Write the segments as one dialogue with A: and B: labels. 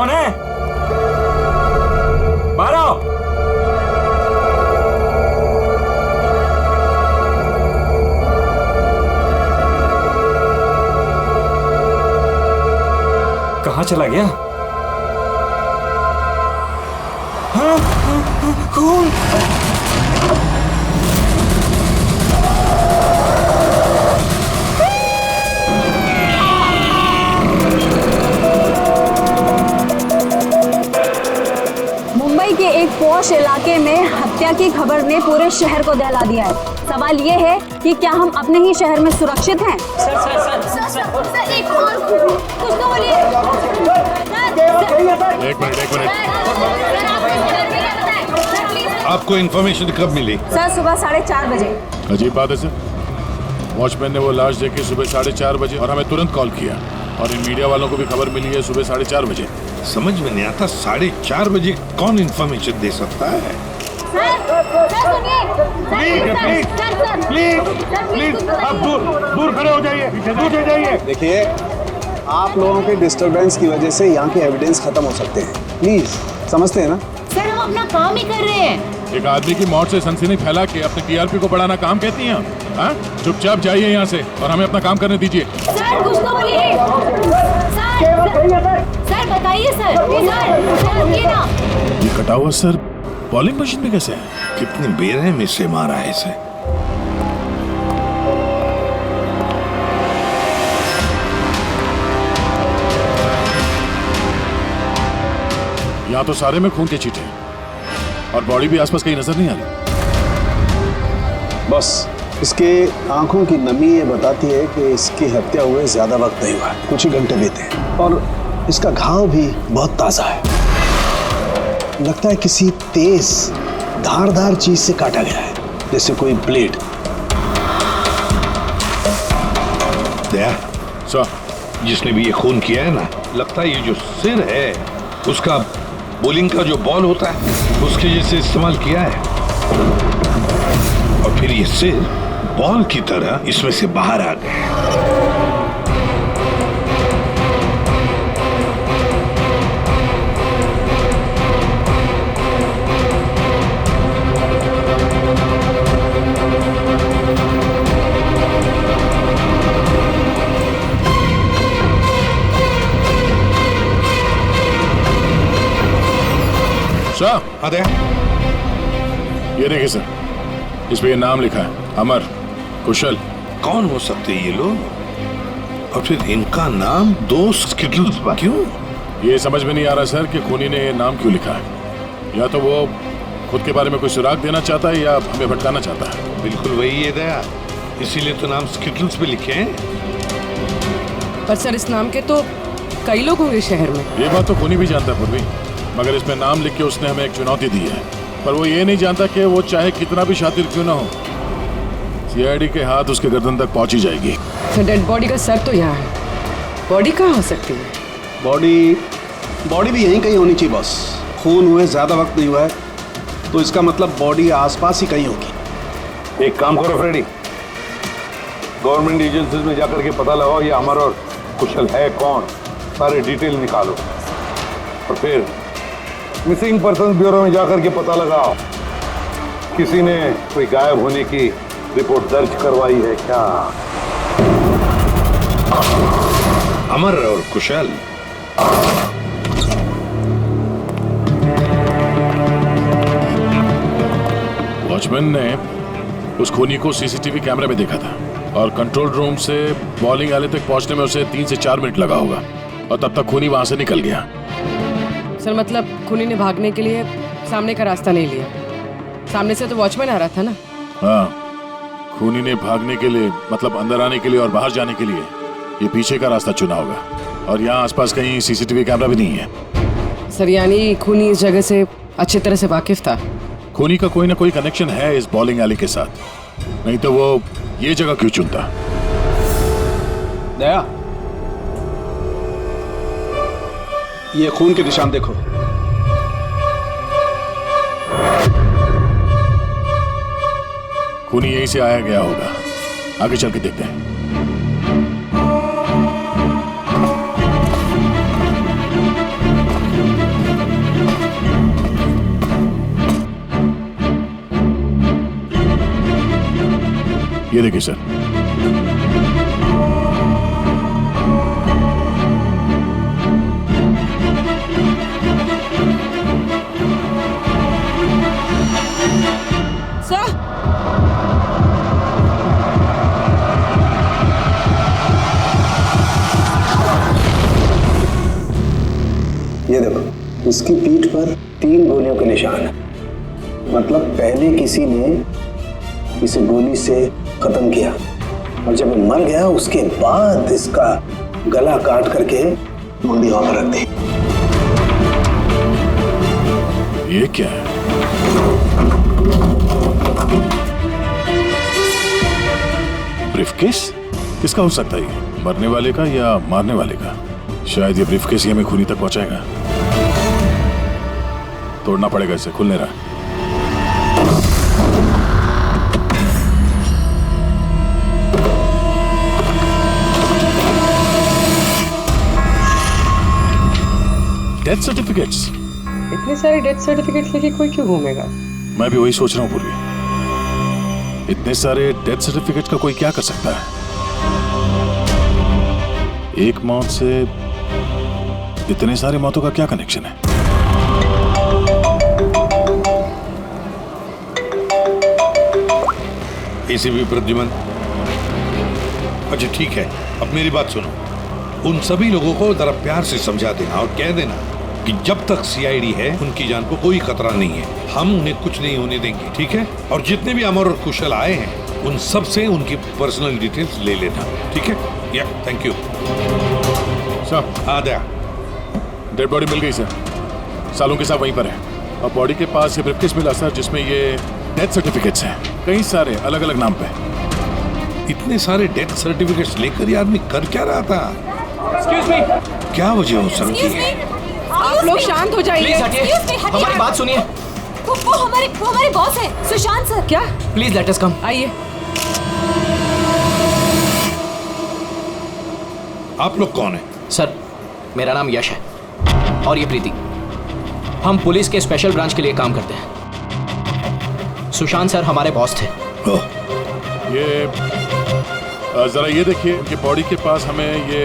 A: कौन है? बाहर आओ। कहाँ चला गया? हाँ, खून।
B: मुंबई के एक पॉश इलाके में हत्या की खबर ने पूरे शहर को दहला दिया है। सवाल ये है कि क्या हम अपने ही शहर में सुरक्षित हैं?
C: सर, एक और कुछ तो बोलिए।
D: एक मिनट। आपको इन्फॉर्मेशन कब मिली?
B: सर, सुबह 4:30 बजे।
D: अजीब बात है सर। वॉचमैन ने वो लाश देखी सुबह 4:30 बजे और हमें तुरंत कॉल किया, और इन मीडिया वालों को भी खबर मिली है सुबह 4:30 बजे। समझ में नहीं आता 4:30 बजे कौन इन्फॉर्मेशन दे सकता है?
C: प्लीज
D: आप दूर खड़े हो जाइए, दूर हो जाइए।
E: देखिए, आप लोगों के डिस्टरबेंस की वजह से यहाँ के एविडेंस खत्म हो सकते हैं। प्लीज, समझते हैं ना?
C: सर, हम अपना काम ही कर रहे हैं।
D: एक आदमी की मौत से सनसनी फैला के अपने टीआरपी को बढ़ाना काम कहती हैं? हाँ, चुपचाप जाइए यहाँ से और हमें अपना काम करने दीजिए।
C: सर, कुछ तो बोलिए। सर, बताइए सर, ये ना।
D: ये कटा हुआ सर बॉलिंग मशीन में कैसे है? कितनी बेरहमी से मारा है इसे। यहाँ तो सारे में खून के छींटे हैं और बॉडी भी आसपास कहीं नजर नहीं आ रही।
E: बस इसके आंखों की नमी ये बताती है कि इसकी हत्या हुए ज्यादा वक्त नहीं हुआ है, कुछ ही घंटे बीते हैं, और इसका घाव भी बहुत ताजा है। लगता है किसी तेज धारदार चीज से काटा गया है, जैसे कोई ब्लेड।
D: दया सर, जिसने भी ये खून किया है ना, लगता है ये जो सिर है उसका बॉलिंग का जो बॉल होता है उसके जैसे इस्तेमाल किया है, और फिर ये सिर बॉल की तरह इसमें से बाहर आ गया। सर, आते हैं। ये देखिए सर, इस पे ये नाम लिखा है, अमर कुशल। कौन हो सकते ये लोग? और फिर इनका नाम दोस्त स्किटल्स क्यों? ये समझ में नहीं आ रहा सर कि खूनी ने ये नाम क्यों लिखा है। या तो वो खुद के बारे में कोई सुराग देना चाहता है या हमें भटकाना चाहता है। बिल्कुल वही है दया, इसीलिए तो नाम स्किटल्स पे लिखे हैं।
F: पर सर, इस नाम के तो कई लोग होंगे शहर में।
D: ये बात तो खूनी भी जानता है पूर्वी, मगर इसमें नाम लिख के उसने हमें एक चुनौती दी है। पर वो ये नहीं जानता कि वो चाहे कितना भी शातिर क्यों ना हो, सीआईडी के हाथ उसके गर्दन तक पहुंची जाएगी।
F: तो डेड बॉडी का सर तो यहाँ है, बॉडी कहाँ हो सकती है?
E: बॉडी भी यहीं कहीं होनी चाहिए बॉस। खून हुए ज्यादा वक्त नहीं हुआ है, तो इसका मतलब बॉडी आसपास ही कहीं होगी।
G: एक काम करो फ्रेडी, गवर्नमेंट एजेंसीज में जाकर के पता लगाओ ये अमर और कुशल है कौन, सारे डिटेल निकालो, और फिर मिसिंग पर्सन ब्यूरो में जाकर के पता लगाओ किसी ने कोई गायब होने की रिपोर्ट दर्ज करवाई है क्या।
D: अमर और कुशल, वॉचमैन ने उस खूनी को सीसीटीवी कैमरे में देखा था, और कंट्रोल रूम से बॉलिंग एले तक पहुंचने में उसे 3 से 4 मिनट लगा होगा, और तब तक खूनी वहां से निकल गया।
F: सर, मतलब खूनी ने भागने के लिए सामने का रास्ता नहीं लिया, सामने से तो वॉचमैन आ रहा था ना।
D: हाँ, खूनी ने भागने के लिए, मतलब अंदर आने के लिए और बाहर जाने के लिए, ये पीछे का रास्ता चुना होगा, और यहाँ आसपास कहीं सीसीटीवी कैमरा भी नहीं है।
F: सर, यानी खूनी इस जगह से अच्छी तरह से वाकिफ था।
D: खूनी का कोई ना कोई कनेक्शन है इस बॉलिंग एली के साथ, नहीं तो वो ये जगह क्यों चुनता?
E: दया, ये खून के निशान देखो।
D: खूनी यहीं से आया गया होगा, आगे चल के देखते हैं। ये देखिए सर,
F: सर
E: ये देखो, इसकी पीठ पर 3 गोलियों के निशान है। मतलब पहले किसी ने इसे गोली से खत्म किया और जब वो मर गया उसके बाद इसका गला काट करके मुंडी हवा पर रख दी।
D: ये क्या है? ब्रीफकेस? किसका हो सकता है ये? मरने वाले का या मारने वाले का? शायद ये ब्रीफकेस ही हमें खूनी तक पहुंचाएगा। तोड़ना पड़ेगा इसे, खुल नहीं रहा। Death certificates?
F: इतने सारे डेथ सर्टिफिकेट्स लेके कोई क्यों घूमेगा?
D: मैं भी वही सोच रहा हूँ पूर्वी। इतने सारे डेथ सर्टिफिकेट्स का कोई क्या कर सकता है? एक मौत से इतने सारे मौतों का क्या कनेक्शन है? एसीपी प्रद्युमन,
G: अच्छा ठीक है, अब मेरी बात सुनो। उन सभी लोगों को जरा प्यार से समझा देना और कह देना कि जब तक सीआईडी है उनकी जान को कोई खतरा नहीं है। हम उन्हें कुछ नहीं होने देंगे, ठीक है? और जितने भी अमर और कुशल आए हैं उन सब से उनकी पर्सनल डिटेल्स ले लेना, ठीक है? या थैंक यू
D: सर।
G: आ गया।
D: डेड बॉडी मिल गई सर, सालों के साथ वहीं पर है। और बॉडी के पास ये ब्रीफकेस मिला सर, जिसमें ये डेथ सर्टिफिकेट्स हैं, कई सारे अलग अलग नाम पे।
G: इतने सारे डेथ सर्टिफिकेट्स लेकर ये आदमी कर क्या रहा था?
A: एक्सक्यूज मी,
G: क्या वजह हो सकती है?
F: आप लोग शांत हो जाइए।
A: प्लीज हटिए, हमारी बात सुनिए।
C: वो हमारे बॉस है, सुशांत सर।
F: क्या?
A: प्लीज लेट अस कम।
F: आइए।
G: आप लोग कौन है?
A: सर, मेरा नाम यश है और ये प्रीति। हम पुलिस के स्पेशल ब्रांच के लिए काम करते हैं। सुशांत सर हमारे बॉस थे।
G: ओह,
D: ये जरा ये देखिए कि बॉडी के पास हमें ये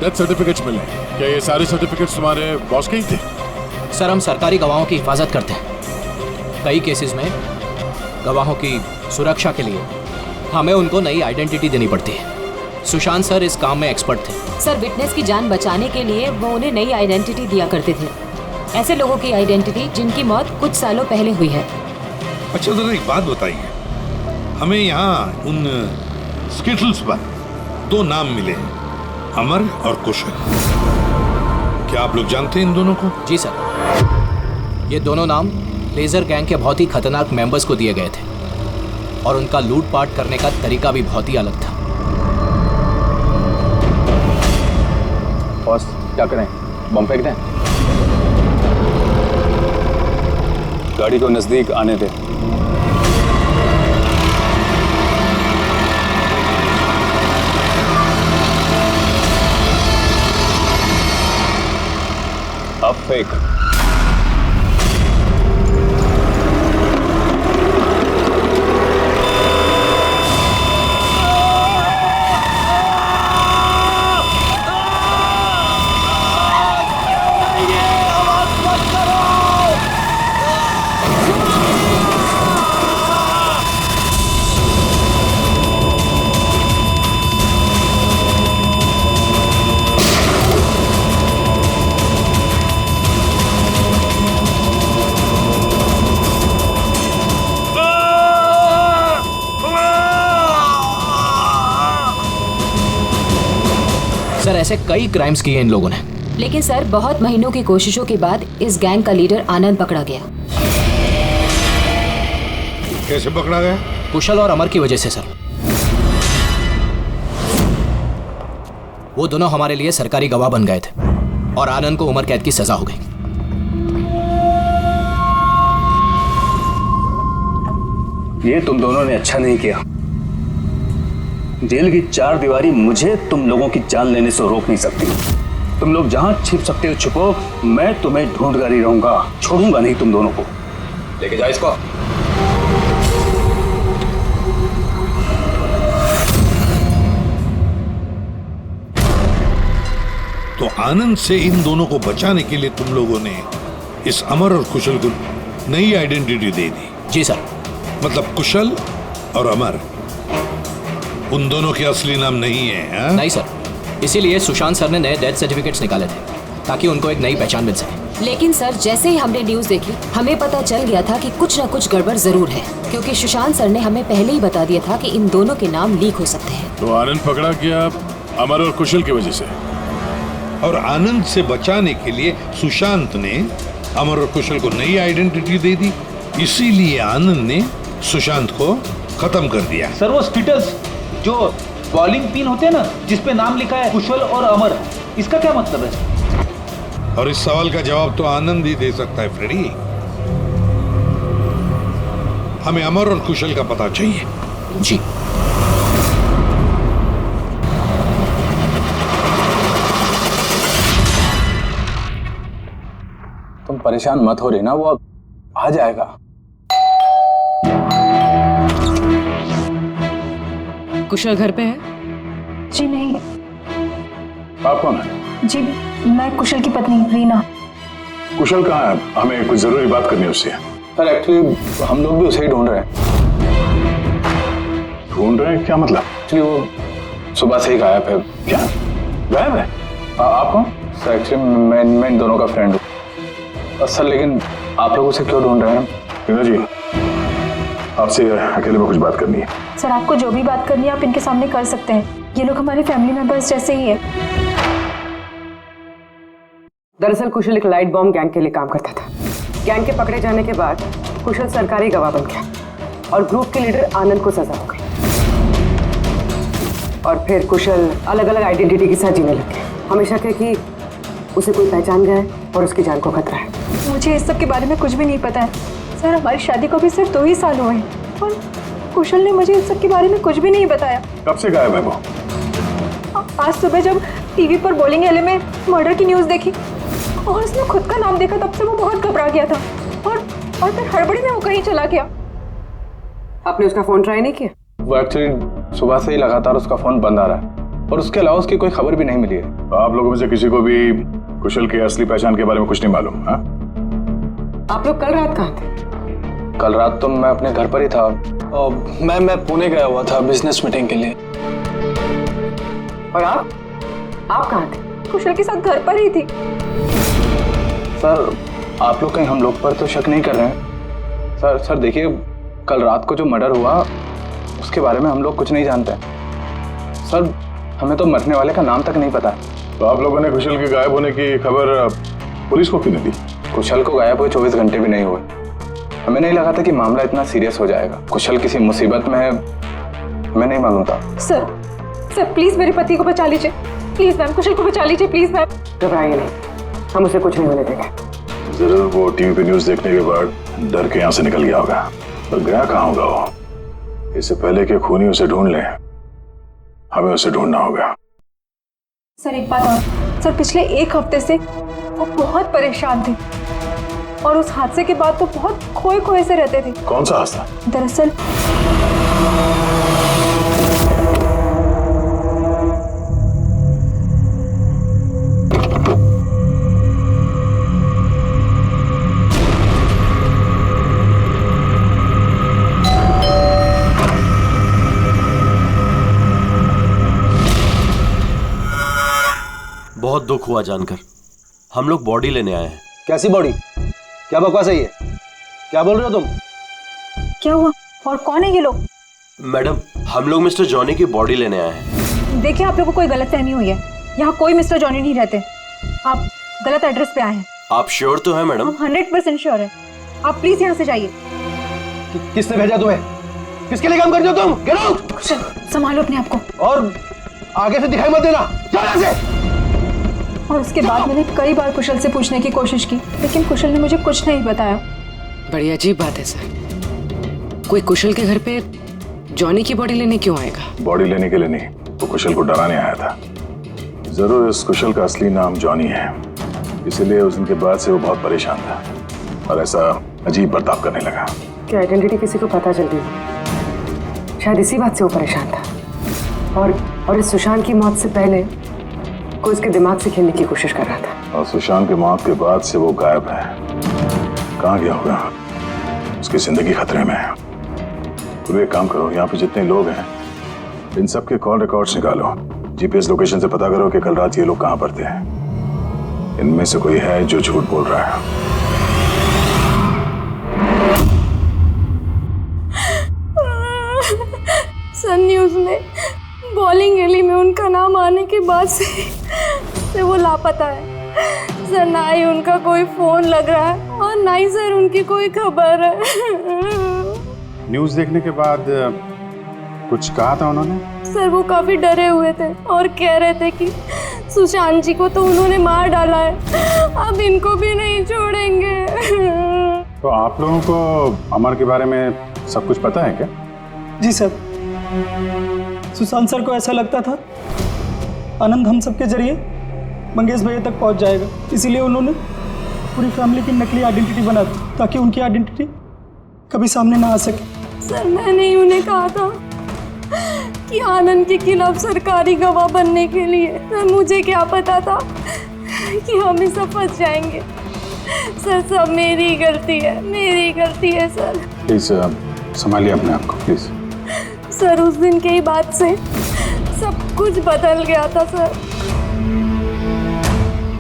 D: डेथ सर्टिफिकेट्स मिले। क्या ये सारे सर्टिफिकेट्स तुम्हारे बॉस के ही थे?
A: सर, हम सरकारी गवाहों की हिफाजत करते हैं। कई केसेस में गवाहों की सुरक्षा के लिए हमें उनको नई आइडेंटिटी देनी पड़ती है। सुशांत सर इस काम में एक्सपर्ट थे।
C: सर, विटनेस की जान बचाने के लिए वो उन्हें नई आइडेंटिटी दिया करते थे। ऐसे लोगों की आइडेंटिटी जिनकी मौत कुछ सालों पहले हुई है।
G: अच्छा जरा एक बात बताइए, हमें यहाँ उन स्किटल्स पर 2 नाम मिले हैं, अमर और कुशल। क्या आप लोग जानते हैं इन दोनों को?
A: जी सर, ये दोनों नाम लेजर गैंग के बहुत ही खतरनाक मेंबर्स को दिए गए थे और उनका लूटपाट करने का तरीका भी बहुत ही अलग था।
H: बॉस, क्या करें? बम फेंक दें? गाड़ी को नजदीक आने दे। अब फेंक।
A: सर, ऐसे कई क्राइम्स किए इन लोगों ने।
C: लेकिन सर, बहुत महीनों की कोशिशों के बाद इस गैंग का लीडर आनंद पकड़ा गया।
G: कैसे पकड़ा गया?
A: कुशल और अमर की वजह से सर। वो दोनों हमारे लिए सरकारी गवाह बन गए थे और आनंद को उम्र कैद की सजा हो गई।
H: ये तुम दोनों ने अच्छा नहीं किया। जेल की 4 दीवारी मुझे तुम लोगों की जान लेने से रोक नहीं सकती। तुम लोग जहां छिप सकते हो छुपो, मैं तुम्हें ढूंढकर ही रहूंगा, छोड़ूंगा नहीं तुम दोनों को। लेके जाओ इसको।
D: तो आनंद से इन दोनों को बचाने के लिए तुम लोगों ने इस अमर और कुशल को नई आइडेंटिटी दे दी।
A: जी सर।
D: मतलब कुशल और अमर उन दोनों के असली नाम नहीं है, हा?
A: नहीं सर, इसीलिए सुशांत सर ने नए डेथ सर्टिफिकेट्स निकाले थे ताकि उनको एक नई पहचान मिल सके।
C: लेकिन सर, जैसे ही हमने न्यूज़ देखी हमें पता चल गया था कि कुछ न कुछ गड़बड़ जरूर है, क्योंकि सुशांत सर ने हमें पहले ही बता दिया था कि इन दोनों के नाम लीक हो सकते हैं।
D: तो आनंद पकड़ा गया अमर और कुशल की वजह से, और आनंद से बचाने के लिए सुशांत ने अमर और कुशल को नई आइडेंटिटी दे दी। इसीलिए आनंद ने सुशांत को खत्म कर दिया।
I: सर वो स्टिटल्स जो बॉलिंग पिन होते हैं ना, जिसपे नाम लिखा है कुशल और अमर, इसका क्या मतलब है?
D: और इस सवाल का जवाब तो आनंद ही दे सकता है फ्रेडी। हमें अमर और कुशल का पता चाहिए।
A: जी।
H: तुम परेशान मत हो रही ना, वो अब आ जाएगा।
F: कुशल घर पे है?
J: जी नहीं।
G: आप कौन है?
J: जी मैं कुशल की पत्नी रीना।
G: कुशल कहाँ है? हमें कुछ जरूरी बात करनी है उससे।
H: सर एक्चुअली हम लोग भी उसे ही ढूंढ रहे हैं।
G: ढूंढ रहे हैं क्या मतलब?
H: एक्चुअली वो सुबह से ही गायब है।
G: क्या गायब है?
H: आप कौन? सर एक्चुअली मैं इन दोनों का फ्रेंड हूँ। सर लेकिन आप लोग उसे क्यों ढूंढ रहे हैं?
G: रीना जी, आपसे अकेले में कुछ बात करनी है।
J: सर आपको जो भी बात करनी है आप इनके सामने कर सकते हैं, ये लोग हमारे फैमिली मेंबर्स जैसे ही है।
F: दरअसल कुशल एक लाइट बॉम्ब गैंग के लिए काम करता था। गैंग के पकड़े जाने के बाद कुशल सरकारी गवाह बन गया और ग्रुप के लीडर आनंद को सजा हो गई। और फिर कुशल अलग अलग आइडेंटिटी के साथ जीने लग गया। हमेशा कहे कि उसे कोई पहचान गया है और उसकी जान को खतरा है।
J: मुझे इस सब के बारे में कुछ भी नहीं पता है सर। हमारी शादी को भी सिर्फ 2 ही साल हुए हैं और कुशल ने मुझे इस सब के बारे में कुछ भी नहीं बताया।
G: कब से गायब है वो?
J: आज सुबह जब टीवी पर बॉलिंग एले में मर्डर की न्यूज़ देखी और उसने खुद का नाम देखा, तब से वो बहुत घबरा गया था और फिर हड़बड़ी में वो कहीं चला गया।
F: आपने उसका फोन ट्राई नहीं किया?
H: वो एक्चुअली सुबह से ही लगातार उसका फोन बंद आ रहा है और उसके अलावा उसकी कोई खबर भी नहीं मिली है।
G: आप लोगों में से किसी को भी कुशल की असली पहचान के बारे में कुछ नहीं मालूम? हाँ,
F: आप लोग कल रात कहाँ थे?
H: कल रात तो मैं अपने घर पर ही था और मैं पुणे गया हुआ था बिजनेस मीटिंग के लिए।
F: और आप कहाँ थे?
J: कुशल के साथ घर पर ही थी।
H: सर आप लोग कहीं हम लोग पर तो शक नहीं कर रहे हैं? सर देखिए, कल रात को जो मर्डर हुआ उसके बारे में हम लोग कुछ नहीं जानते। सर हमें तो मरने वाले का नाम तक नहीं पता।
G: तो आप लोगों ने कुशल के गायब होने की खबर पुलिस को क्यों नहीं दी?
H: कुशल को गायब हुए 24 घंटे भी नहीं हुए। हमें नहीं लगा था कि मामला इतना सीरियस हो जाएगा। कुशल किसी मुसीबत में है, हमें नहीं मालूम था।
J: सर प्लीज मेरे पति को बचा लीजिए, प्लीज मैम। कुशल को बचा लीजिए प्लीज मैम।
F: घबराइए नहीं, हम उसे कुछ नहीं होने देंगे।
G: जरूर वो टीवी पे न्यूज देखने के बाद डर के यहाँ से निकल गया होगा। पर गया कहाँ होगा वो? इससे पहले कि खूनी उसे ढूंढ ले, हमें उसे ढूंढना होगा।
J: सर एक बात और, सर पिछले 1 हफ्ते से वो बहुत परेशान थे और उस हादसे के बाद वो बहुत खोए से रहते थे।
G: कौन सा हादसा?
J: दरअसल
K: बहुत दुख हुआ जानकर। हम लोग बॉडी लेने आए हैं।
L: कैसी बॉडी? क्या बकवास है ये? क्या बोल रहे हो तुम?
J: क्या हुआ और कौन है ये लोग?
K: मैडम हम लोग मिस्टर जॉनी की बॉडी लेने आए हैं।
J: देखिए आप लोगों को कोई गलतफहमी हुई है। यहाँ कोई मिस्टर जॉनी नहीं रहते। आप गलत एड्रेस पे आए हैं।
K: आप श्योर तो हैं मैडम?
J: हम 100% श्योर है। आप प्लीज यहाँ से जाइए।
L: किसने भेजा तुम्हें? किसके लिए काम करते हो तुम? Get out!
J: संभालो अपने आप को
L: और आगे से दिखाई मत देना। जाओ यहाँ से।
J: और उसके बाद मैंने कई बार कुशल से पूछने की कोशिश की, लेकिन कुशल ने मुझे कुछ नहीं बताया।
F: बड़ी अजीब बात है सर। कोई कुशल के घर पे जॉनी की बॉडी लेने क्यों आएगा?
G: बॉडी लेने के लिए नहीं, वो कुशल को डराने आया था। जरूर इस कुशल का असली नाम जॉनी है, इसीलिए उस दिन के बाद से वो बहुत परेशान था और ऐसा अजीब बर्ताव करने लगा।
F: क्या आइडेंटिटी किसी को पता चल गई? शायद इसी बात से वो परेशान था। और इस सुशांत की मौत से पहले को इसके दिमाग से खेलने की कोशिश कर रहा था।
D: और सुशांत के मौत के बाद से वो गायब है। कहाँ गया होगा? उसकी जिंदगी खतरे में है। तो एक काम करो, यहाँ पे जितने लोग हैं इन सब के कॉल रिकॉर्ड्स निकालो, जीपीएस लोकेशन से पता करो कि कल रात ये लोग कहाँ पर थे। इनमें से कोई है जो झूठ बोल रहा है।
J: सर न्यूज़ में बॉलिंग एली में उनका नाम आने के बाद से वो लापता है सर। ना ही उनका कोई फोन लग रहा है और ना ही सर उनकी कोई खबर है।
M: न्यूज़ देखने के बाद कुछ कहा था उन्होंने?
J: सर वो काफी डरे हुए थे और कह रहे थे कि सुशांत जी को तो उन्होंने मार डाला है, अब इनको भी नहीं छोड़ेंगे।
M: तो आप लोगों को अमर के बारे में सब कुछ पता है क्या?
N: जी सर, सुशांत सर को ऐसा लगता था आनंद हम सबके जरिए मंगेश भैया तक पहुंच जाएगा, इसीलिए उन्होंने पूरी फैमिली की नकली आइडेंटिटी बना दी ताकि उनकी आइडेंटिटी कभी सामने ना आ सके।
J: सर मैंने ही उन्हें कहा था कि आनंद के खिलाफ सरकारी गवाह बनने के लिए। सर मुझे क्या पता था कि हम सब फंस जाएंगे। सर सब मेरी गलती है, मेरी गलती है सर।
M: प्लीज संभालिए अपने आप को प्लीज।
J: सर उस दिन के ही बाद से सब कुछ बदल गया था सर।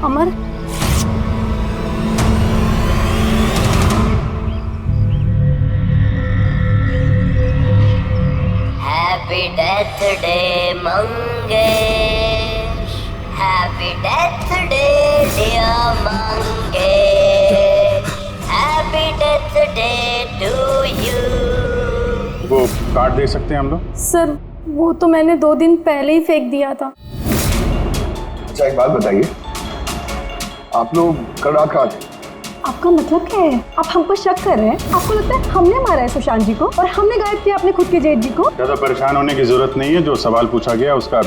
J: Amar
O: happy death day Mangesh, happy death day dear Mangesh, happy death day to you.
M: वो कार्ड दे सकते हैं हम लोग?
J: सर वो तो मैंने 2 दिन पहले ही फेंक दिया था।
G: अच्छा एक बात बताइए, आप लोग कल रात कहाँ थे?
B: आपका मतलब क्या है? आप हम पर शक कर रहे हैं? आपको लगता है हमने मारा है सुशांत जी को और हमने गायब किया अपने खुद के जेठ जी को?
M: ज्यादा परेशान होने की जरूरत नहीं है, जो सवाल पूछा गया उसका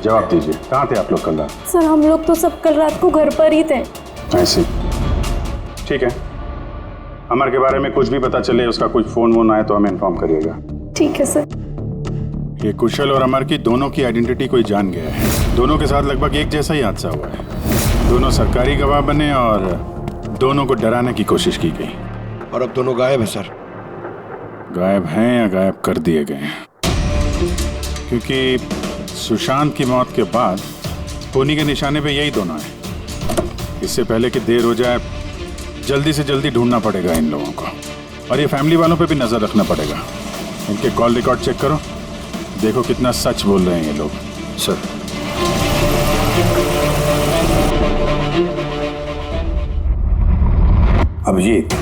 M: जवाब दीजिए। कहाँ थे आप लोग कल रात?
J: सर हम लोग तो सब कल रात को घर पर ही थे।
M: ऐसे? ठीक है, अमर के बारे में कुछ भी पता चले, उसका कुछ फोन वोन आए तो हमें इन्फॉर्म करिएगा।
J: ठीक है सर।
M: ये कुशल और अमर की दोनों की आइडेंटिटी कोई जान गया है। दोनों के साथ लगभग एक जैसा ही हादसा हुआ है। दोनों सरकारी गवाह बने और दोनों को डराने की कोशिश की गई।
L: और अब दोनों गायब है सर।
M: गायब हैं या गायब कर दिए गए हैं? क्योंकि सुशांत की मौत के बाद खूनी के निशाने पे यही दोनों हैं। इससे पहले कि देर हो जाए जल्दी से जल्दी ढूंढना पड़ेगा इन लोगों को, और ये फैमिली वालों पे भी नजर रखना पड़ेगा। इनके कॉल रिकॉर्ड चेक करो, देखो कितना सच बोल रहे हैं ये लोग।
L: सर
G: अभिजीत,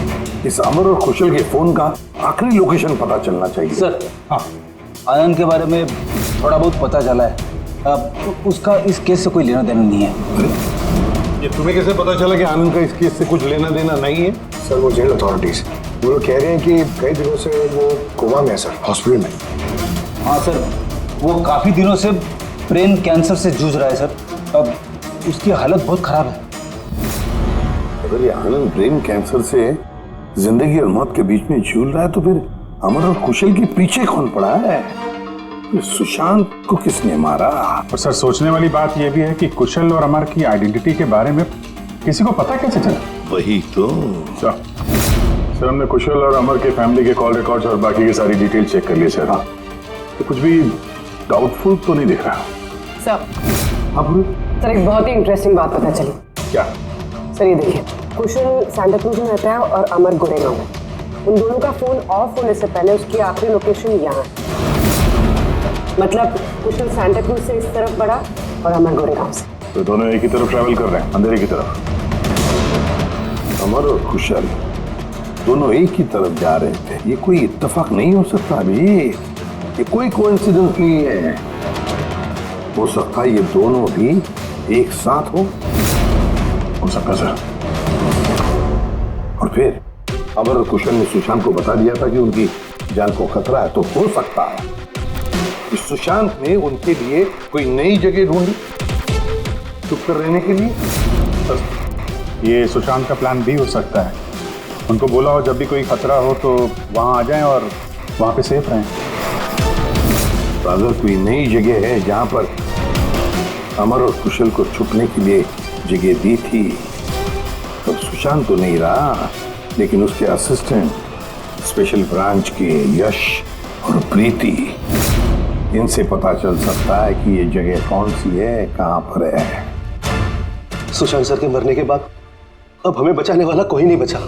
G: इस अमर और कुशल के फोन का आखिरी लोकेशन पता चलना चाहिए।
I: सर हाँ, आनंद के बारे में थोड़ा बहुत पता चला है। अब उसका इस केस से कोई लेना देना नहीं है।
G: ये तुम्हें कैसे पता चला कि आनंद का इस केस से कुछ लेना देना नहीं है?
E: सर वो जेल अथॉरिटीज वो लोग कह रहे हैं कि कई दिनों से वो कोमा में है सर, हॉस्पिटल में।
I: हाँ सर, वो काफ़ी दिनों से ब्रेन कैंसर से जूझ रहा है सर। अब उसकी हालत बहुत खराब है।
G: अगर ये आनंद ब्रेन कैंसर से जिंदगी और मौत के बीच में झूल रहा है तो फिर अमर और कुशल के पीछे कौन पड़ा है? सुशांत को किसने मारा?
M: और सर सोचने वाली बात यह भी है कि कुशल और अमर की आइडेंटिटी के बारे में किसी को पता कैसे चला?
G: वही तो।
M: सर हमने कुशल और अमर के फैमिली के कॉल रिकॉर्ड्स और बाकी की सारी डिटेल चेक कर ली सर। हाँ, तो कुछ भी डाउटफुल तो नहीं दिख रहा।
F: सर सर एक बहुत ही इंटरेस्टिंग बात पता चली।
M: क्या?
F: सर ये देखिए, कुशल सांता क्रूज में रहता है और अमर गोरेगांव में। उन दोनों का फोन ऑफ होने से पहले उसकी आखिरी लोकेशन यहाँ है। मतलब कुशल सांता क्रूज से इस तरफ बढ़ा और अमर गोरेगांव से।
M: तो दोनों एक ही तरफ ट्रैवल कर रहे हैं, अंधेरे की तरफ।
G: अमर और कुशल दोनों एक ही तरफ जा रहे थे। ये कोई इत्तेफाक नहीं हो सकता अभी, ये कोई कोइंसिडेंस नहीं है। हो सकता है ये दोनों भी एक साथ हो
M: सकता सर।
G: और फिर अमर और कुशल ने सुशांत को बता दिया था कि उनकी जान को खतरा है, तो हो सकता है कि सुशांत ने उनके लिए कोई नई जगह ढूंढी चुप कर रहने के लिए।
M: ये सुशांत का प्लान भी हो सकता है। उनको बोला हो जब भी कोई खतरा हो तो वहां आ जाएं और वहां पे सेफ रहें।
G: तो अगर कोई नई जगह है जहां पर अमर और कुशल को छुपने के लिए जगह दी थी, तब सुशांत तो नहीं रहा, लेकिन उसके असिस्टेंट स्पेशल ब्रांच के यश और प्रीति, इनसे पता चल सकता है कि ये जगह कौन सी है, कहां पर है।
L: सुशांत सर के मरने के बाद अब हमें बचाने वाला कोई नहीं बचा।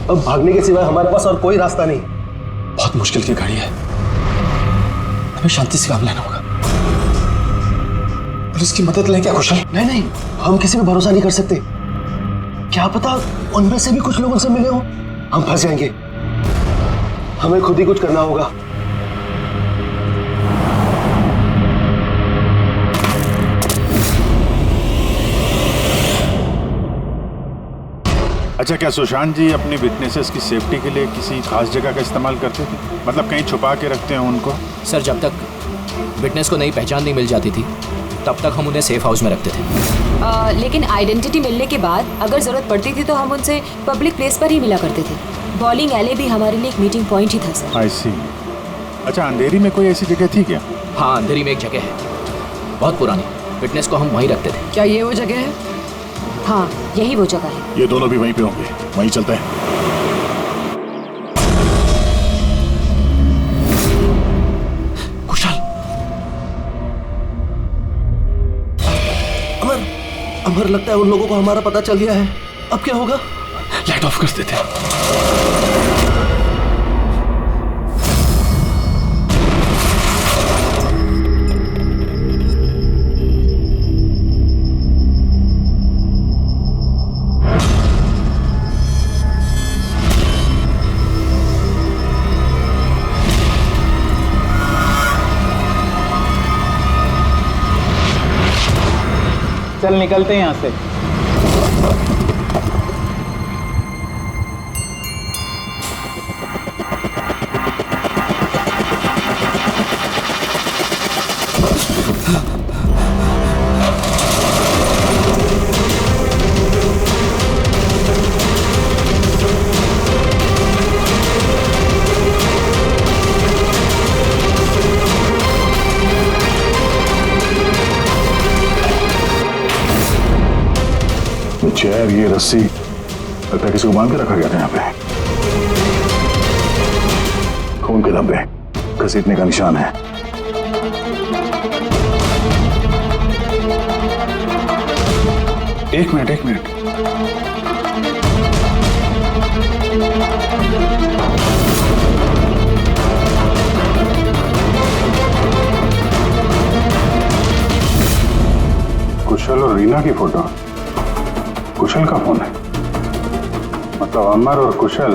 L: अब भागने के सिवाय हमारे पास और कोई रास्ता नहीं। बहुत मुश्किल की घड़ी है, हमें शांति से काम लेना होगा। पुलिस की मदद लें क्या कुशल? नहीं, हम किसी पे भरोसा नहीं कर सकते। क्या पता उनमें से भी कुछ लोग उनसे मिले हो, हम फंस जाएंगे। हमें खुद ही कुछ करना होगा।
M: अच्छा, क्या सुशांत जी अपनी विटनेसेस की सेफ्टी के लिए किसी खास जगह का इस्तेमाल करते थे? मतलब कहीं छुपा के रखते हैं उनको?
A: सर, जब तक विटनेस को नई पहचान नहीं मिल जाती थी तब तक हम उन्हें सेफ हाउस में रखते थे।
C: लेकिन आइडेंटिटी मिलने के बाद अगर जरूरत पड़ती थी तो हम उनसे पब्लिक प्लेस पर ही मिला करते थे। बॉलिंग एले भी हमारे लिए एक मीटिंग पॉइंट ही था सर।
M: आई सी। अच्छा, अंधेरी में कोई ऐसी जगह थी क्या?
A: हाँ, अंधेरी में एक जगह है, बहुत पुरानी। विटनेस को हम वहीं रखते थे।
F: क्या ये वो जगह है?
C: हाँ, यही वो जगह है।
M: ये दोनों भी वहीं पे होंगे, वहीं चलते हैं।
L: कुशल, अमर लगता है उन लोगों को हमारा पता चल गया है। अब क्या होगा? लाइट ऑफ कर देते हैं।
N: चल निकलते हैं यहाँ से।
M: चेयर, ये रस्सी, लगता है किसी को बांध के रखा गया था यहाँ पे। खून के धब्बे, घसीटने का निशान है। एक मिनट। कुशल और रीना की फोटो। कुशल का फोन है, मतलब अमर और कुशल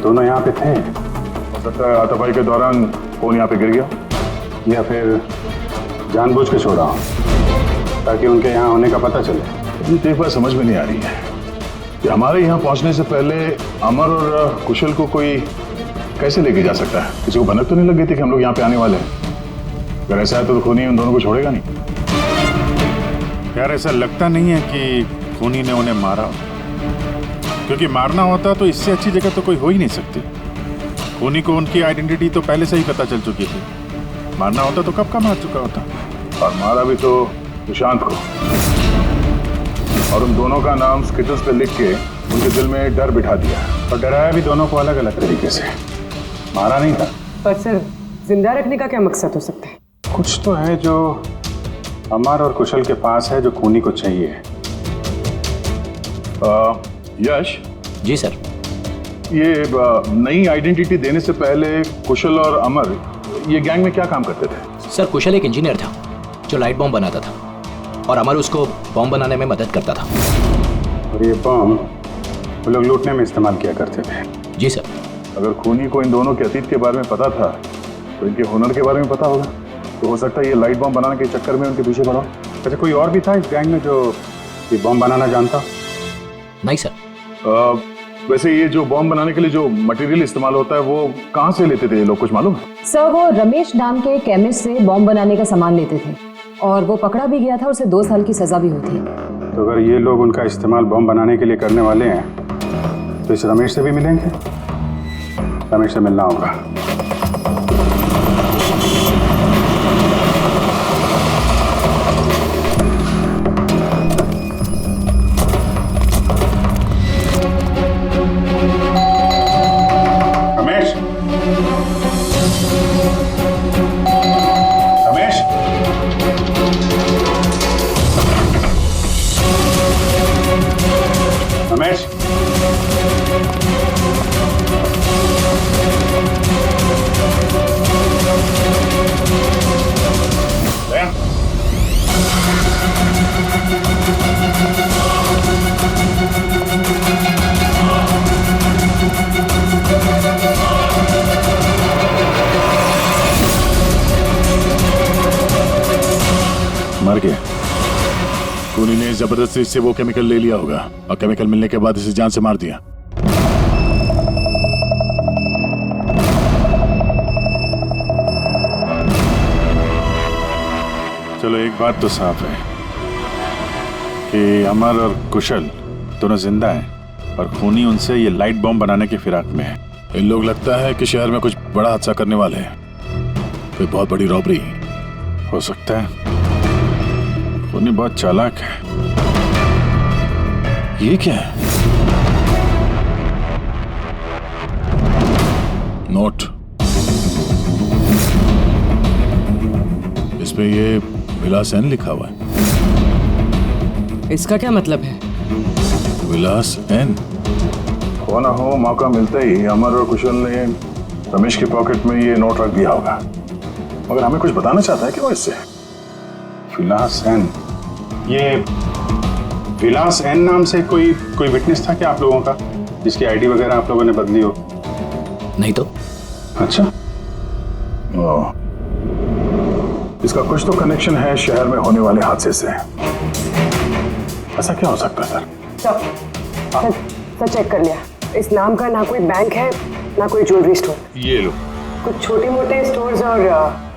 M: दोनों यहाँ पे थे। हो सकता है हाथापाई के दौरान फोन यहाँ पे गिर गया, या फिर जानबूझ के छोड़ा ताकि उनके यहाँ होने का पता चले। मुझे एक बात समझ में नहीं आ रही है कि हमारे यहाँ पहुँचने से पहले अमर और कुशल को कोई कैसे लेके जा सकता है? किसी को भनक तो नहीं लग गई थी कि हम लोग यहाँ पे आने वाले हैं? अगर ऐसा है तो खूनी उन दोनों को छोड़ेगा नहीं। यार, ऐसा लगता नहीं है कि खूनी ने उन्हें मारा, क्योंकि मारना होता तो इससे अच्छी जगह तो कोई हो ही नहीं सकती। खूनी को उनकी आइडेंटिटी तो पहले से ही पता चल चुकी थी। मारना होता तो कब का मार चुका होता, और मारा भी तो सुशांत को। और उन दोनों का नाम स्केचेस पे लिख के उनके दिल में डर बिठा दिया, और डराया भी दोनों को अलग अलग तरीके से। मारा नहीं था।
F: पर सर, जिंदा रखने का क्या मकसद हो सकता है?
M: कुछ तो है जो अमर और कुशल के पास है, जो खूनी को चाहिए। यश
A: जी सर,
M: ये नई आइडेंटिटी देने से पहले कुशल और अमर ये गैंग में क्या काम करते थे?
A: सर, कुशल एक इंजीनियर था जो लाइट बॉम्ब बनाता था, और अमर उसको बॉम्ब बनाने में मदद करता था।
M: और ये बॉम्ब वो लोग लूटने में इस्तेमाल किया करते थे।
A: जी सर।
M: अगर खूनी को इन दोनों के अतीत के बारे में पता था तो इनके हुनर के बारे में पता होगा, तो हो सकता है ये लाइट बॉम्ब बनाने के चक्कर में उनके पीछे पड़ा। अच्छा, कोई और भी था इस गैंग में जो ये बॉम्ब बनाना जानता?
A: नहीं सर।
M: वैसे ये जो बॉम्ब बनाने के लिए जो मटेरियल इस्तेमाल होता है वो कहाँ से लेते थे ये लोग, कुछ मालूम है?
C: सर, वो रमेश नाम के केमिस्ट से बॉम्ब बनाने का सामान लेते थे, और वो पकड़ा भी गया था, उसे 2 साल की सजा भी होती है।
M: तो अगर ये लोग उनका इस्तेमाल बॉम्ब बनाने के लिए करने वाले हैं तो इस रमेश से भी मिलेंगे। रमेश से मिलना होगा। टोनी ने जबरदस्ती से वो केमिकल ले लिया होगा और केमिकल मिलने के बाद इसे जान से मार दिया। चलो एक बात तो साफ है कि अमर और कुशल दोनों जिंदा हैं और खूनी उनसे ये लाइट बॉम्ब बनाने की फिराक में है। इन लोग लगता है कि शहर में कुछ बड़ा हादसा करने वाले हैं, कोई बहुत बड़ी रॉबरी हो सकता है। खूनी बहुत चालाक है। ये क्या है? नोट, इस पे ये विलास एन लिखा हुआ है।
P: इसका क्या मतलब है?
M: विलास एन। हो ना हो, मौका मिलते ही अमर और कुशल ने रमेश की पॉकेट में ये नोट रख दिया होगा, मगर हमें कुछ बताना चाहता है कि वो इससे विलास एन। ये विलास एन नाम से कोई विटनेस था क्या आप लोगों का, जिसकी आईडी वगैरह आप लोगों ने बदली हो?
A: नहीं तो।
M: अच्छा, ओह, इसका कुछ तो कनेक्शन है शहर में होने वाले हादसे से। ऐसा क्या हो सकता है सर?
F: सर चेक कर लिया, इस नाम का ना कोई बैंक है ना कोई ज्वेलरी स्टोर।
M: ये लो,
F: कुछ छोटे मोटे स्टोर्स और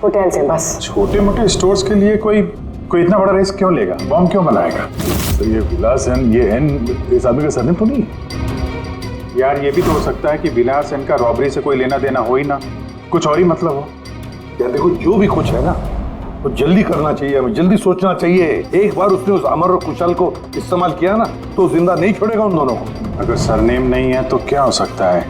F: होटल्स हैं बस।
M: छोटे मोटे स्टोर्स के लिए कोई इतना बड़ा रिस्क क्यों लेगा, बॉम्ब क्यों बनाएगा? तो ये विलास एन, ये एन इस आदमी का सरनेम तो नहीं? यार ये भी तो हो सकता है कि विलास एन का रॉबरी से कोई लेना देना हो ही ना, कुछ और ही मतलब हो।
G: यार देखो, जो भी कुछ है ना वो जल्दी करना चाहिए, हमें जल्दी सोचना चाहिए। एक बार उसने उस अमर और कुशल को इस्तेमाल किया ना तो जिंदा नहीं छोड़ेगा उन दोनों को।
M: अगर सरनेम नहीं है तो क्या हो सकता है?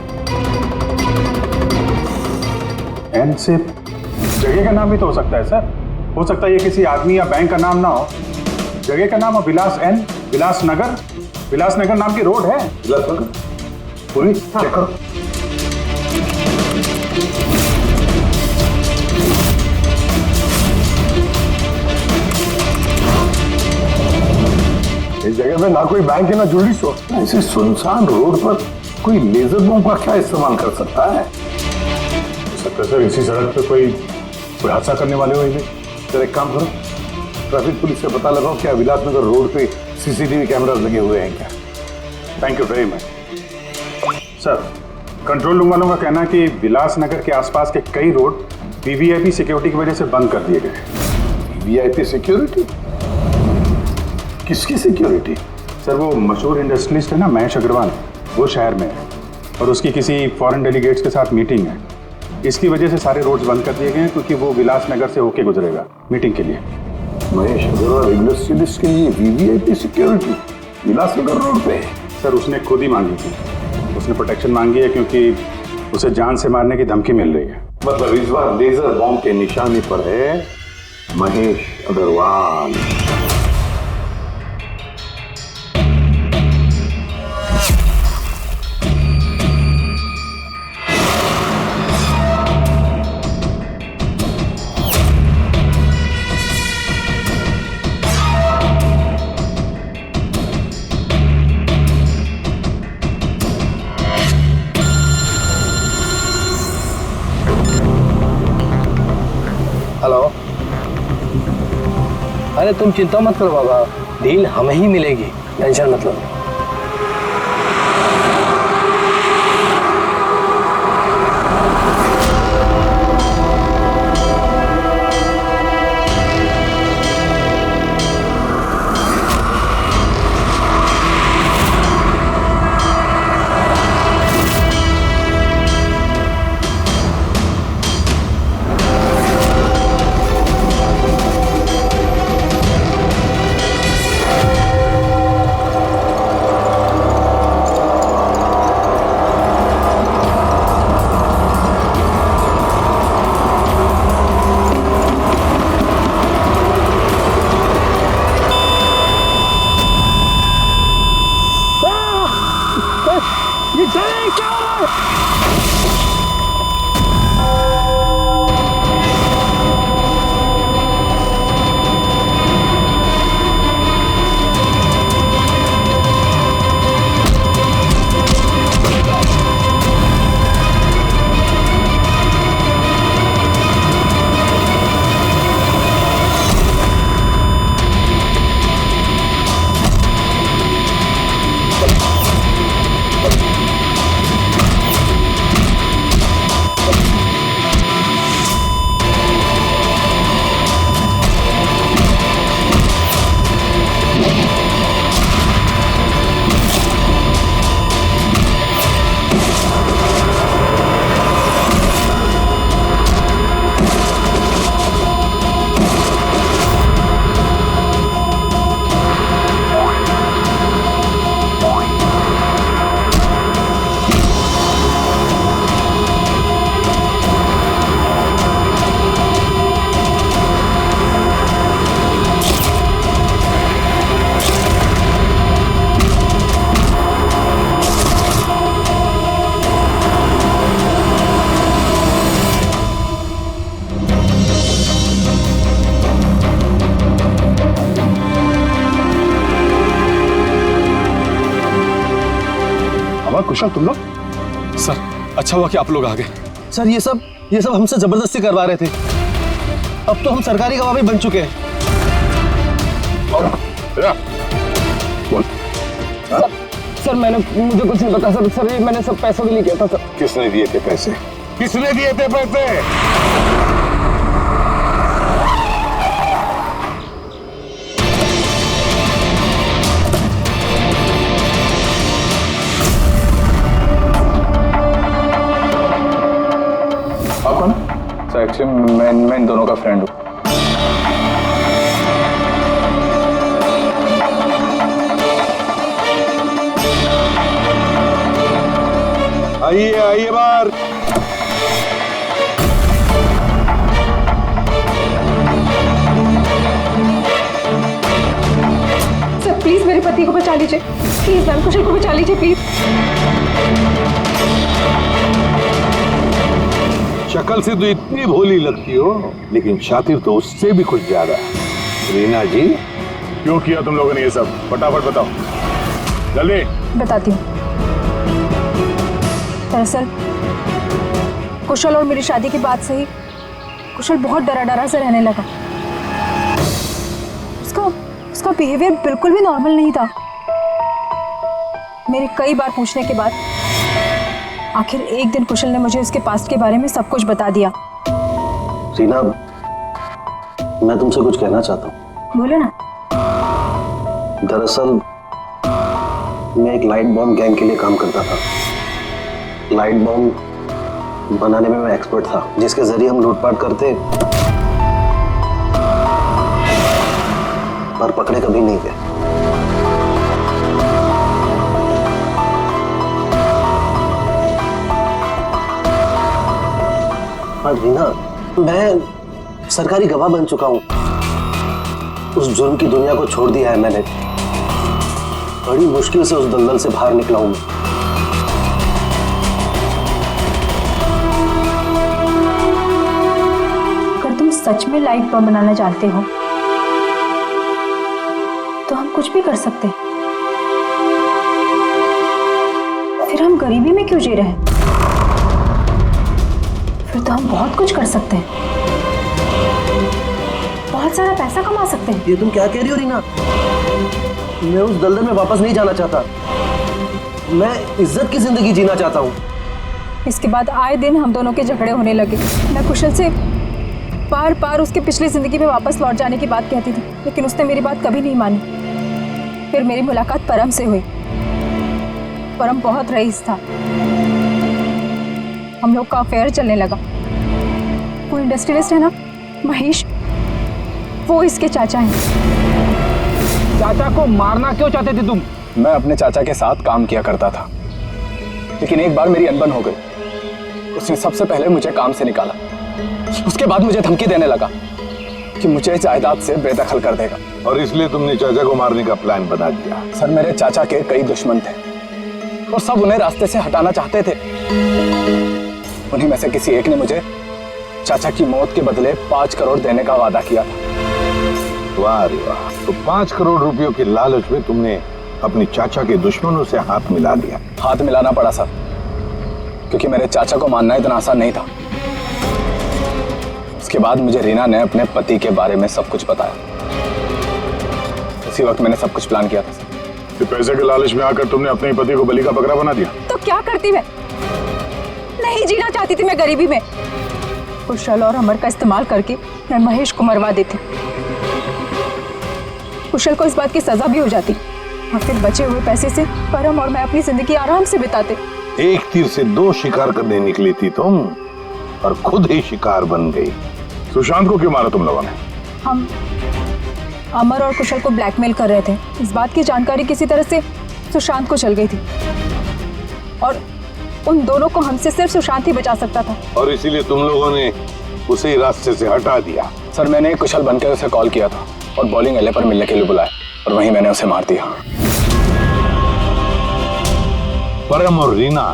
M: एन से जगह का नाम भी तो हो सकता है सर। हो सकता है ये किसी आदमी या बैंक का नाम ना हो, जगह का नाम हो। विलास एन, विलासनगर, विलासनगर नाम की रोड है।
G: विलासनगर पूरी चेक करो। इस जगह पे ना कोई बैंक है ना ज्वेलरी स्टोर। ऐसे सुनसान रोड पर कोई लेजर बॉम्ब का क्या इस्तेमाल कर सकता है?
M: सर इसी सड़क पे कोई हादसा करने वाले हो ये।
G: सर एक काम करो, ट्रैफिक पुलिस से पता लगाओ क्या विलासनगर रोड पे सीसीटीवी कैमरास लगे हुए हैं क्या?
M: Thank you very much sir. Control room वालों का कहना है कि विलासनगर के आसपास के कई रोड वीवीआईपी सिक्योरिटी की वजह से बंद कर दिए गए।
G: VVIP security? किसकी सिक्योरिटी?
M: सर वो मशहूर इंडस्ट्रियलिस्ट है ना महेश अग्रवाल, वो शहर में है और उसकी किसी फॉरेन डेलीगेट्स के साथ मीटिंग है। इसकी वजह से सारे रोड्स बंद कर दिए गए हैं क्योंकि वो विलासनगर से होके गुजरेगा मीटिंग के लिए।
G: महेश अग्रवाल इंडस्ट्रियलिस्ट के लिए वीवीआईपी सिक्योरिटी विलासनगर रोड पे?
M: सर उसने खुद ही मांगी थी, उसने प्रोटेक्शन मांगी है क्योंकि उसे जान से मारने की धमकी मिल रही है।
G: मतलब इस बार लेजर बॉम्ब के निशाने पर है महेश अग्रवाल।
L: हेलो, अरे तुम चिंता मत करो बाबा, डील हमें ही मिलेगी, टेंशन मत लो। गवा, कुशल तुम लोग?
P: सर अच्छा हुआ कि आप लोग आ गए।
L: सर ये सब हमसे जबरदस्ती करवा रहे थे। अब तो हम सरकारी गवाह भी बन चुके हैं।
F: सर मुझे कुछ नहीं पता सर ये मैंने सब पैसों के लिए किया था सर।
G: किसने दिए थे पैसे? किसने दिए थे पैसे?
H: आप कौन? सर एक्चुअली मैं इन दोनों का फ्रेंड हूँ।
G: आइए बाहर।
J: सर प्लीज मेरे पति को बचा लीजिए, प्लीज मैम कुशल को बचा लीजिए प्लीज।
G: शक्ल से तो इतनी भोली लगती हो, लेकिन शातिर तो उससे भी कुछ ज्यादा। रीना जी,
M: क्यों किया तुम लोगों ने ये सब? फटाफट बताओ, जल्दी।
B: बताती हूँ। दरअसल कुशल और मेरी शादी की बात से ही कुशल बहुत डरा से रहने लगा। उसका बिहेवियर बिल्कुल भी नॉर्मल नहीं था। मेरे कई बार पूछने के बाद आखिर एक दिन कुशल ने मुझे उसके पास्ट के बारे में सब कुछ बता दिया।
L: रीना, मैं तुमसे कुछ कहना चाहता हूँ।
B: बोलो ना।
L: दरअसल मैं एक लाइट बॉम्ब गैंग के लिए काम करता था। लाइट बॉम्ब बनाने में मैं एक्सपर्ट था, जिसके जरिए हम लूटपाट करते पर पकड़े कभी नहीं गए। पर रीना, मैं सरकारी गवाह बन चुका हूं। उस जुर्म की दुनिया को छोड़ दिया है मैंने। बड़ी मुश्किल से उस दलदल से बाहर निकला हूं मैं।
B: सच में लाइट बम बनाना जानते हो तो हम कुछ भी कर सकते हैं। फिर हम गरीबी में क्यों जी रहे हैं? फिर तो हम बहुत कुछ कर सकते हैं, बहुत सारा पैसा कमा सकते हैं।
L: ये तुम क्या कह रही हो रीना? मैं उस दलदल में वापस नहीं जाना चाहता। मैं इज्जत की जिंदगी जीना चाहता हूँ।
B: इसके बाद आए दिन हम दोनों के झगड़े होने लगे। मैं कुशल से बार उसके पिछली जिंदगी में वापस लौट जाने की बात कहती थी, लेकिन उसने मेरी बात कभी नहीं मानी। फिर मेरी मुलाकात परम से हुई। परम बहुत रईस था। हम लोग का अफेयर चलने लगा। वो इंडस्ट्रियलिस्ट है ना, महेश, वो इसके चाचा हैं।
I: चाचा को मारना क्यों चाहते थे तुम?
P: मैं अपने चाचा के साथ काम किया करता था, लेकिन एक बार मेरी अनबन हो गई। उसने सबसे पहले मुझे काम से निकाला। उसके बाद मुझे धमकी देने लगा कि मुझे जायदाद से बेदखल कर देगा।
G: और इसलिए तुमने चाचा को मारने का प्लान बना दिया?
P: सर मेरे चाचा के कई दुश्मन थे और सब उन्हें रास्ते से हटाना चाहते थे। उन्हीं में से किसी एक ने मुझे चाचा की मौत के बदले 5 करोड़ देने का वादा किया था।
G: वाह रे वाह। तो 5 करोड़ रुपयों के लालच में तुमने अपने चाचा के दुश्मनों से हाथ मिला लिया?
P: हाथ मिलाना पड़ा सर, क्योंकि मेरे चाचा को मानना इतना आसान नहीं था। उसके बाद मुझे रीना ने अपने पति के बारे में सब कुछ बताया। उसी वक्त मैंने सब कुछ प्लान किया था।
M: तो पैसे के लालच में आकर तुमने अपने पति को बलि का बकरा बना दिया?
B: तो क्या करती मैं? नहीं जीना चाहती थी मैं गरीबी में। कुशल और अमर का इस्तेमाल करके मैं महेश को मरवा देती। कुशल को इस बात की सजा भी हो जाती और फिर बचे हुए पैसे से परम और मैं अपनी जिंदगी आराम से बिताते।
G: एक तीर से 2 शिकार करने निकली थी तुम और खुद ही शिकार बन गई।
M: सुशांत को क्यों मारा तुम लोगों ने?
B: हम अमर और कुशल को ब्लैकमेल कर रहे थे। इस बात की जानकारी किसी तरह से सुशांत को चल गई थी और उन दोनों को हमसे सिर्फ सुशांत ही बचा सकता था।
G: और इसीलिए तुम लोगों ने उसे रास्ते से हटा दिया?
P: सर मैंने कुशल बनकर उसे कॉल किया था और बॉलिंग एले पर मिलने के लिए बुलाया और वहीं मैंने उसे मार दिया।
G: परम और रीना,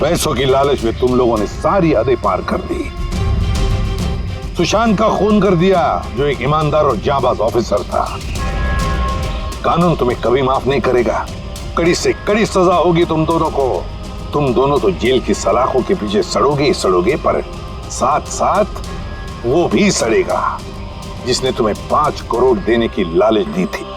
G: पैसों की लालच में तुम लोगों ने सारी हदें पार कर दी। सुशांत का खून कर दिया, जो एक ईमानदार और जांबाज ऑफिसर था। कानून तुम्हें कभी माफ नहीं करेगा। कड़ी से कड़ी सजा होगी तुम दोनों को। तुम दोनों तो जेल की सलाखों के पीछे सड़ोगे ही सड़ोगे, पर साथ साथ वो भी सड़ेगा जिसने तुम्हें 5 करोड़ देने की लालच दी थी।